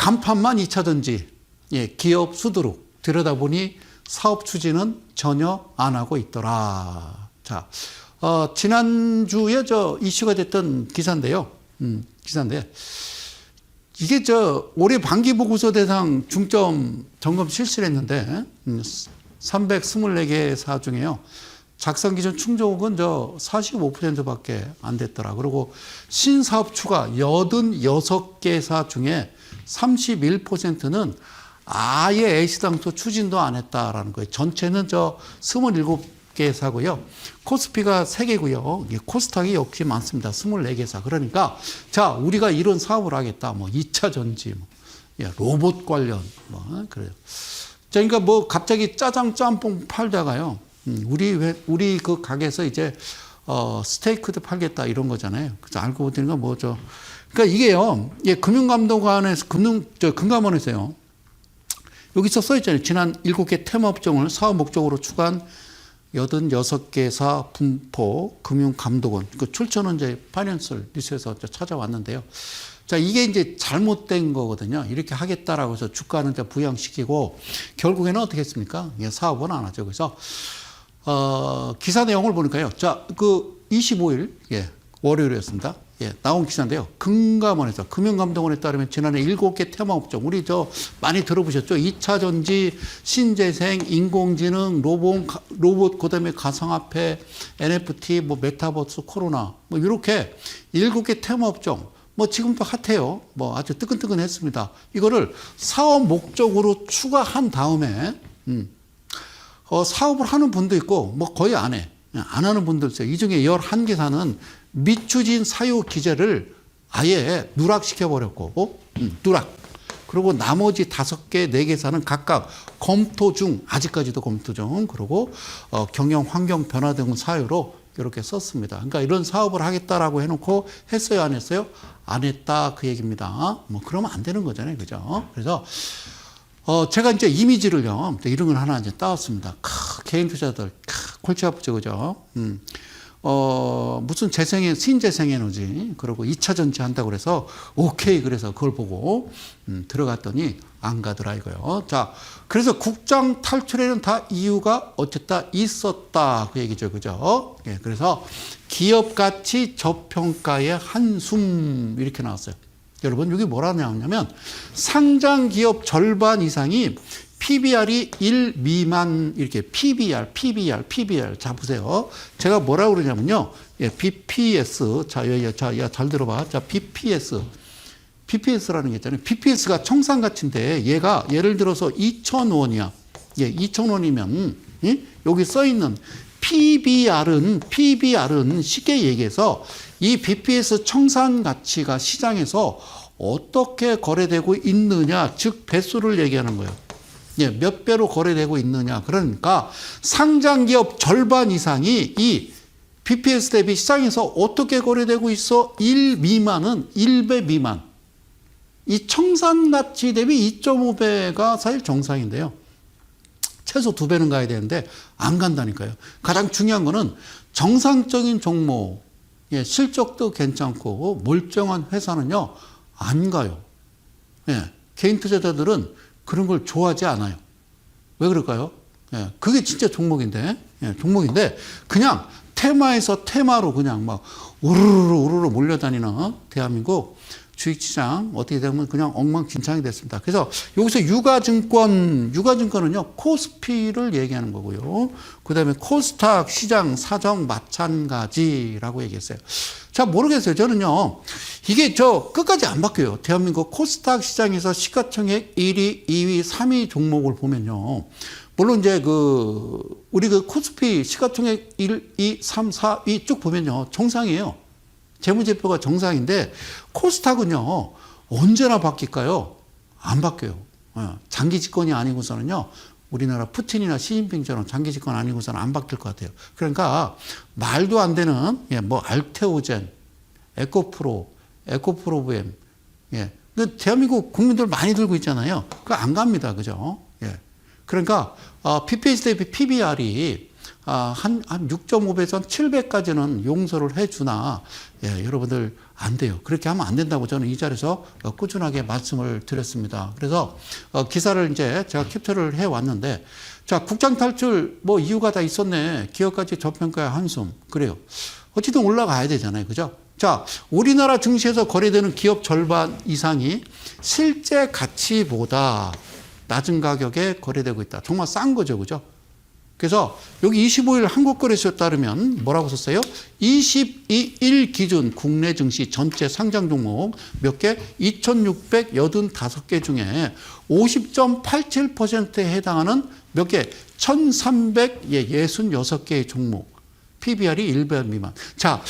간판만 2차전지, 예, 기업 수두룩 들여다보니 사업 추진은 전혀 안 하고 있더라. 자, 지난주에 이슈가 됐던 기사인데요. 기사인데, 이게 올해 반기보고서 대상 중점 점검 실시를 했는데, 324개 회사 중에요. 작성 기준 충족은 45%밖에 안 됐더라. 그리고 신사업 추가 86개사 중에 31%는 아예 애시당초 추진도 안 했다라는 거예요. 전체는 27개사고요. 코스피가 3개고요. 코스닥이 역시 많습니다. 24개사. 그러니까 자, 우리가 이런 사업을 하겠다. 뭐 2차 전지, 로봇 관련 그래요. 자, 그러니까 갑자기 짜장 짬뽕 팔다가요. 우리 그 가게에서 이제 스테이크도 팔겠다 이런 거잖아요. 그래서 알고 보니까 그러니까 이게요. 예, 금융감독원에서 금감원에서요. 여기서 써 있잖아요. 지난 7개 테마업종을 사업 목적으로 추가한 86개사 분포 금융감독원. 그 출처는 이제 파이낸셜 뉴스에서 찾아왔는데요. 자, 이게 이제 잘못된 거거든요. 이렇게 하겠다라고 해서 주가는 이제 부양시키고 결국에는 어떻게 했습니까? 예, 사업은 안 하죠. 그래서 기사 내용을 보니까요. 자, 25일, 예, 월요일이었습니다. 예, 나온 기사인데요. 금감원에서, 금융감독원에 따르면 지난해 7개 테마업종, 우리 많이 들어보셨죠? 2차 전지, 신재생, 인공지능, 로봇, 그 다음에 가상화폐, NFT, 메타버스, 코로나, 이렇게 7개 테마업종, 지금도 핫해요. 아주 뜨끈뜨끈했습니다. 이거를 사업 목적으로 추가한 다음에, 사업을 하는 분도 있고, 거의 안 해. 안 하는 분도 있어요. 이 중에 11개사는 미추진 사유 기재를 아예 누락시켜버렸고, 누락. 그리고 나머지 5개, 4개사는 각각 검토 중, 아직까지도 검토 중, 그리고 경영 환경 변화 등 사유로 이렇게 썼습니다. 그러니까 이런 사업을 하겠다라고 해놓고 했어요, 안 했어요? 안 했다, 그 얘기입니다. 그러면 안 되는 거잖아요. 그죠? 그래서, 제가 이제 이미지를요, 이런 걸 하나 이제 따왔습니다. 개인 투자들, 골치 아프죠, 그죠? 무슨 신재생 에너지, 그리고 2차 전지 한다고 그래서, 오케이, 그래서 그걸 보고, 들어갔더니 안 가더라 이거요. 자, 그래서 국장 탈출에는 다 이유가 어쨌다 있었다. 그 얘기죠, 그죠? 예, 그래서 기업 가치 저평가의 한숨, 이렇게 나왔어요. 여러분, 여기 뭐라 나오냐면, 상장 기업 절반 이상이 PBR이 1 미만, 이렇게 PBR. 자, 보세요. 제가 뭐라고 그러냐면요. 예, BPS. 자, 잘 들어봐. 자, BPS라는 게 있잖아요. BPS가 청산가치인데, 얘가 예를 들어서 2,000원이야. 예, 2,000원이면, 예? 여기 써 있는 PBR은 쉽게 얘기해서 이 BPS 청산가치가 시장에서 어떻게 거래되고 있느냐, 즉, 배수를 얘기하는 거예요. 예, 몇 배로 거래되고 있느냐. 그러니까 상장기업 절반 이상이 이 BPS 대비 시장에서 어떻게 거래되고 있어? 1 미만은 1배 미만. 이 청산가치 대비 2.5배가 사실 정상인데요. 최소 2배는 가야 되는데 안 간다니까요. 가장 중요한 거는 정상적인 종목, 예, 실적도 괜찮고 멀쩡한 회사는요, 안 가요. 예, 개인 투자자들은 그런 걸 좋아하지 않아요. 왜 그럴까요? 예, 그게 진짜 종목인데, 예, 종목인데, 그냥 테마에서 테마로 그냥 우르르 몰려다니는 대한민국 주식시장 어떻게 되면 그냥 엉망진창이 됐습니다. 그래서 여기서 유가증권은요, 코스피를 얘기하는 거고요. 그 다음에 코스닥 시장 사정 마찬가지라고 얘기했어요. 자, 모르겠어요. 저는요, 이게 끝까지 안 바뀌어요. 대한민국 코스닥 시장에서 시가총액 1위, 2위, 3위 종목을 보면요. 물론 이제 우리 코스피 시가총액 1, 2, 3, 4위 쭉 보면요. 정상이에요. 재무제표가 정상인데, 코스닥은요, 언제나 바뀔까요? 안 바뀌어요. 장기 집권이 아니고서는요, 우리나라 푸틴이나 시진핑처럼 장기 집권 아니고서는 안 바뀔 것 같아요. 그러니까, 말도 안 되는, 예, 알테오젠, 에코프로브엠, 예. 대한민국 국민들 많이 들고 있잖아요. 그거 안 갑니다. 그죠? 예. 그러니까, PPS 대비 PBR이 한 6.5배에서 7배까지는 용서를 해주나, 예, 여러분들 안 돼요. 그렇게 하면 안 된다고 저는 이 자리에서 꾸준하게 말씀을 드렸습니다. 그래서 기사를 이제 제가 캡처를 해왔는데, 자, 국장 탈출 뭐 이유가 다 있었네. 기업가치 저평가의 한숨. 그래요. 어쨌든 올라가야 되잖아요. 그죠? 자, 우리나라 증시에서 거래되는 기업 절반 이상이 실제 가치보다 낮은 가격에 거래되고 있다. 정말 싼 거죠. 그죠? 그래서 여기 25일 한국거래소에 따르면 뭐라고 썼어요? 22일 기준 국내 증시 전체 상장 종목 몇 개? 2,685개 중에 50.87%에 해당하는 몇 개? 1,366개의 종목. PBR이 1배 미만. 자,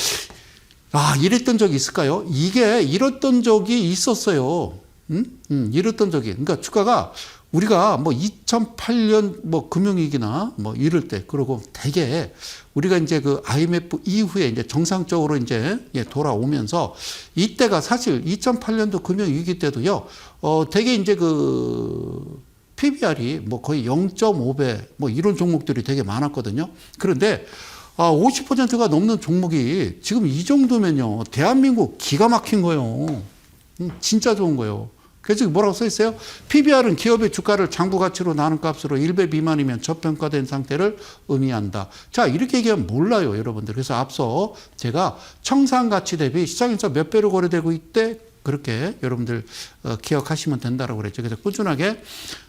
이랬던 적이 있을까요? 이게 이랬던 적이 있었어요. 이랬던 적이. 그러니까 주가가 우리가 뭐 2008년 뭐 금융위기나 뭐 이럴 때, 그러고 되게 우리가 이제 그 IMF 이후에 이제 정상적으로 이제 돌아오면서 이때가 사실 2008년도 금융위기 때도요, 되게 이제 그 PBR이 뭐 거의 0.5배 뭐 이런 종목들이 되게 많았거든요. 그런데 50%가 넘는 종목이 지금 이 정도면요, 대한민국 기가 막힌 거예요. 진짜 좋은 거예요. 그래서 뭐라고 써 있어요? PBR은 기업의 주가를 장부 가치로 나눈 값으로 1배 미만이면 저평가된 상태를 의미한다. 자, 이렇게 얘기하면 몰라요, 여러분들. 그래서 앞서 제가 청산 가치 대비 시장에서 몇 배로 거래되고 있대? 그렇게 여러분들 기억하시면 된다고 그랬죠. 그래서 꾸준하게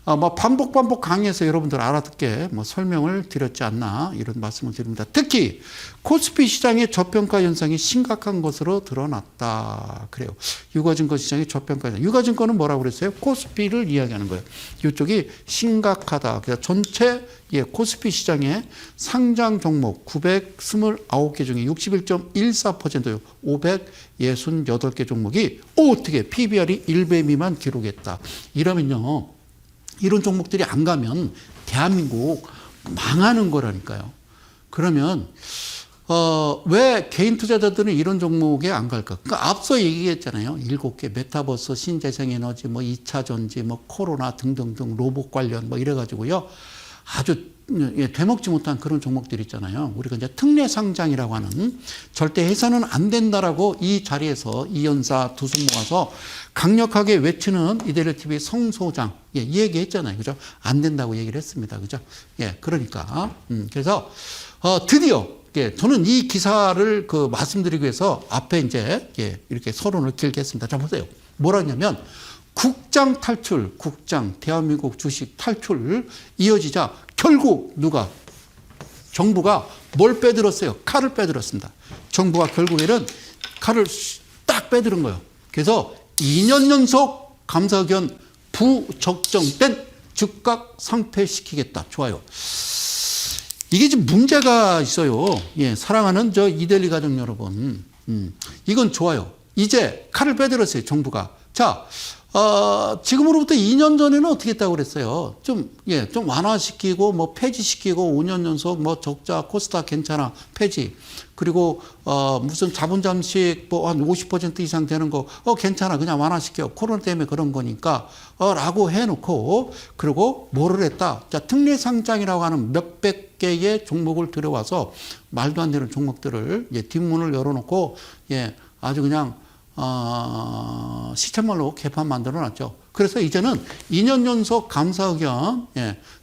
뭐 반복 강의에서 여러분들 알아듣게 뭐 설명을 드렸지 않나, 이런 말씀을 드립니다. 특히 코스피 시장의 저평가 현상이 심각한 것으로 드러났다. 그래요. 유가증권 시장의 저평가 현상. 유가증권은 뭐라고 그랬어요? 코스피를 이야기하는 거예요. 이쪽이 심각하다. 그래서 전체 코스피 시장의 상장 종목 929개 중에 61.14%요. 568개 종목이 어떻게 PBR이 1배 미만 기록했다. 이러면요, 이런 종목들이 안 가면 대한민국 망하는 거라니까요. 그러면 왜 개인 투자자들은 이런 종목에 안 갈까? 그러니까 앞서 얘기했잖아요. 7개 메타버스, 신재생에너지, 뭐 2차 전지, 뭐 코로나 등등등 로봇 관련 뭐 이래가지고요, 아주 되먹지 못한 그런 종목들 있잖아요. 우리가 이제 특례 상장이라고 하는, 절대 해서는 안 된다라고 이 자리에서 이연사 두 손 모아서 강력하게 외치는 이데리 TV 성 소장, 이 얘기 했잖아요. 그죠? 안 된다고 얘기를 했습니다. 그죠? 그러니까. 그래서, 드디어, 저는 이 기사를 말씀드리기 위해서 앞에 이제, 이렇게 서론을 길게 했습니다. 자, 보세요. 뭐라 했냐면, 국장 탈출, 대한민국 주식 탈출 이어지자 결국 누가? 정부가 뭘 빼들었어요? 칼을 빼들었습니다. 정부가 결국에는 칼을 딱 빼들은 거예요. 그래서 2년 연속 감사 의견 부적정된 즉각 상폐시키겠다. 좋아요. 이게 지금 문제가 있어요. 사랑하는 이데리 가족 여러분. 이건 좋아요. 이제 칼을 빼들었어요, 정부가. 자, 지금으로부터 2년 전에는 어떻게 했다고 그랬어요? 좀 완화시키고, 뭐, 폐지시키고, 5년 연속, 뭐, 적자, 코스닥 괜찮아, 폐지. 그리고, 무슨 자본 잠식, 뭐, 한 50% 이상 되는 거, 괜찮아, 그냥 완화시켜. 코로나 때문에 그런 거니까, 라고 해놓고, 그리고 뭐를 했다? 자, 특례 상장이라고 하는 몇백 개의 종목을 들여와서, 말도 안 되는 종목들을, 뒷문을 열어놓고, 아주 그냥, 시쳇말로 개판 만들어 놨죠. 그래서 이제는 2년 연속 감사 의견,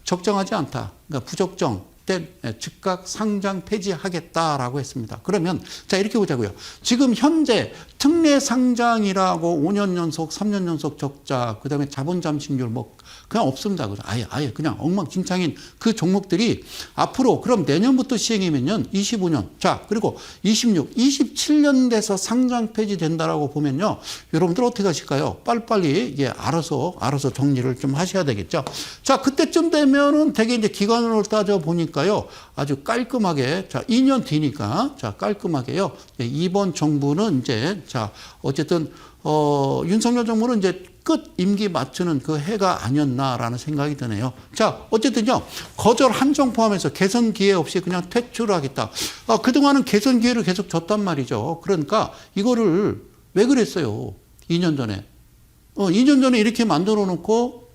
적정하지 않다. 그러니까 부적정된 즉각 상장 폐지하겠다라고 했습니다. 그러면, 자, 이렇게 보자고요. 지금 현재 특례 상장이라고 5년 연속, 3년 연속 적자, 그 다음에 자본 잠식률 뭐, 그냥 없습니다. 아예 그냥 엉망진창인 그 종목들이 앞으로, 그럼 내년부터 시행이면요, 25년. 자, 그리고 26, 27년 돼서 상장 폐지된다라고 보면요, 여러분들 어떻게 하실까요? 빨리빨리, 알아서 정리를 좀 하셔야 되겠죠. 자, 그때쯤 되면은 되게 이제 기간으로 따져 보니까요, 아주 깔끔하게, 자, 2년 뒤니까, 자, 깔끔하게요, 이번 정부는 이제, 자, 어쨌든, 윤석열 정부는 이제 끝 임기 맞추는 그 해가 아니었나라는 생각이 드네요. 자, 어쨌든요, 거절 한정 포함해서 개선 기회 없이 그냥 퇴출을 하겠다. 그동안은 개선 기회를 계속 줬단 말이죠. 그러니까 이거를 왜 그랬어요? 2년 전에. 2년 전에 이렇게 만들어 놓고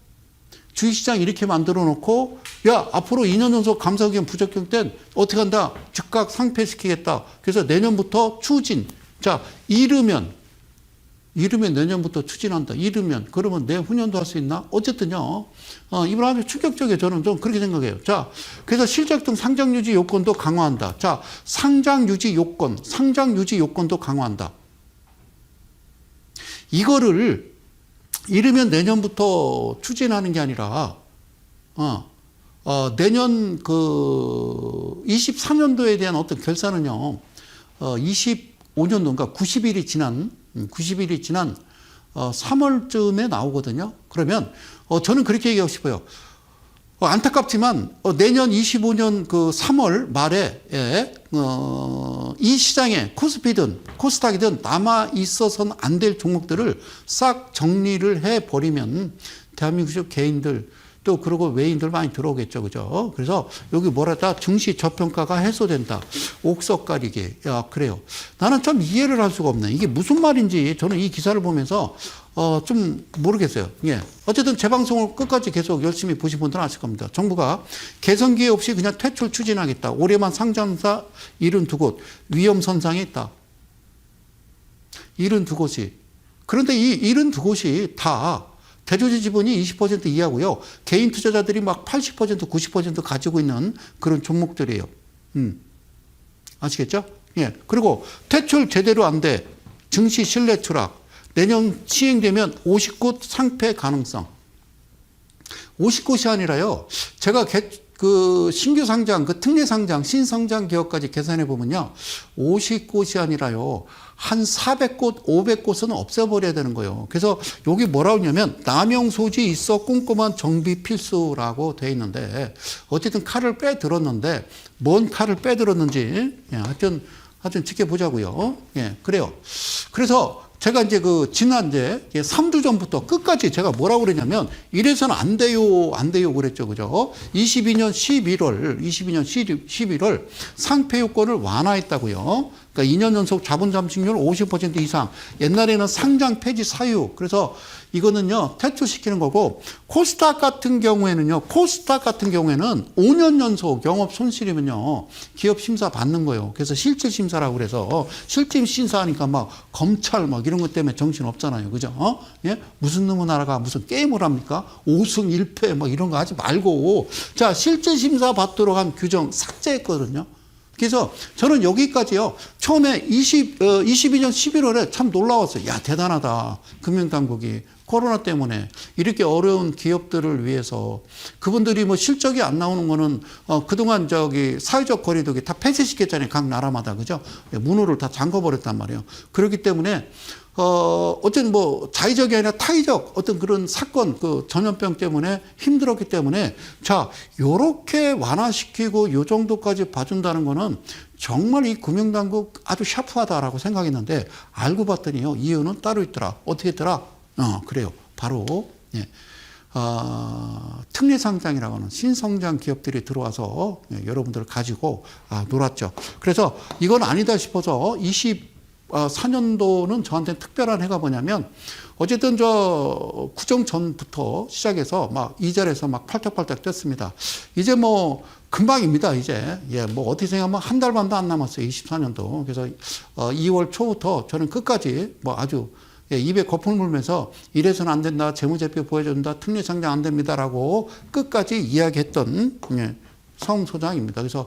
주식시장 이렇게 만들어 놓고 야 앞으로 2년 연속 감사의견 부적격 땐 어떻게 한다? 즉각 상폐시키겠다. 그래서 내년부터 추진. 자 이르면 내년부터 추진한다. 이르면 그러면 내후년도 할 수 있나? 어쨌든요. 이번 아주 충격적이에요. 저는 좀 그렇게 생각해요. 자 그래서 실적 등 상장 유지 요건도 강화한다. 자 상장 유지 요건도 강화한다. 이거를 이르면 내년부터 추진하는 게 아니라 내년 그 24년도에 대한 어떤 결산은요. 25년도인가 90일이 지난 3월쯤에 나오거든요. 그러면 저는 그렇게 얘기하고 싶어요. 안타깝지만 내년 25년 그 3월 말에 이 시장에 코스피든 코스닥이든 남아 있어서는 안 될 종목들을 싹 정리를 해 버리면 대한민국 개인들 또 그러고 외인들 많이 들어오겠죠, 그죠? 그래서 여기 뭐라다 증시 저평가가 해소된다. 옥석 가리기. 야 그래요. 나는 좀 이해를 할 수가 없네. 이게 무슨 말인지 저는 이 기사를 보면서 좀 모르겠어요. 예. 어쨌든 제 방송을 끝까지 계속 열심히 보신 분들은 아실 겁니다. 정부가 개선 기회 없이 그냥 퇴출 추진하겠다. 올해만 상장사 72곳 위험 선상에 있다. 72곳이. 그런데 이 72곳이 다 대주주 지분이 20% 이하고요. 개인 투자자들이 막 80%, 90% 가지고 있는 그런 종목들이에요. 아시겠죠? 예. 그리고 퇴출 제대로 안 돼. 증시 신뢰 추락. 내년 시행되면 50곳 상폐 가능성. 50곳이 아니라요. 제가 그 신규 상장, 그 특례 상장, 신성장 기업까지 계산해 보면요. 50곳이 아니라요. 한 400곳, 500곳은 없애버려야 되는 거예요. 그래서 여기 뭐라고 하냐면 남용 소지 있어 꼼꼼한 정비 필수라고 돼 있는데 어쨌든 칼을 빼들었는데 뭔 칼을 빼들었는지 예, 하여튼 지켜보자고요. 예, 그래요. 그래서 제가 이제 그 지난 이제 3주 전부터 끝까지 제가 뭐라고 그랬냐면 이래서는 안 돼요 그랬죠. 그죠? 22년 11월 상폐 요건을 완화했다고요. 그러니까 2년 연속 자본 잠식률 50% 이상. 옛날에는 상장 폐지 사유. 그래서 이거는요, 퇴출시키는 거고, 코스닥 같은 경우에는 5년 연속 영업 손실이면요, 기업 심사 받는 거예요. 그래서 실질 심사라고 그래서, 실질 심사하니까 막 검찰 막 이런 것 때문에 정신 없잖아요. 그죠? 예? 무슨 놈의 나라가 무슨 게임을 합니까? 5승 1패 막 이런 거 하지 말고, 자, 실질 심사 받도록 한 규정 삭제했거든요. 그래서 저는 여기까지요. 처음에 22년 11월에 참 놀라웠어요. 야, 대단하다. 금융당국이. 코로나 때문에 이렇게 어려운 기업들을 위해서 그분들이 뭐 실적이 안 나오는 거는 그동안 사회적 거리두기 다 폐쇄시켰잖아요. 각 나라마다. 그죠? 문호를 다 잠궈버렸단 말이에요. 그렇기 때문에 어쨌든 뭐 자의적이 아니라 타의적 어떤 그런 사건, 그 전염병 때문에 힘들었기 때문에 자, 요렇게 완화시키고 요 정도까지 봐준다는 거는 정말 이 금융당국 아주 샤프하다라고 생각했는데 알고 봤더니요. 이유는 따로 있더라. 어떻게 했더라? 그래요. 바로, 예. 특례상장이라고 하는 신성장 기업들이 들어와서 여러분들을 가지고 놀았죠. 그래서 이건 아니다 싶어서 24년도는 저한테는 특별한 해가 뭐냐면 어쨌든 구정 전부터 시작해서 막 이 자리에서 막 팔딱팔딱 뛰었습니다. 이제 뭐 금방입니다. 이제 뭐 어떻게 생각하면 한 달 반도 안 남았어요. 24년도. 그래서 2월 초부터 저는 끝까지 뭐 아주 입에 거품을 물면서 이래서는 안 된다. 재무제표 보여준다. 특례상장 안 됩니다라고 끝까지 이야기했던 사무소장입니다. 그래서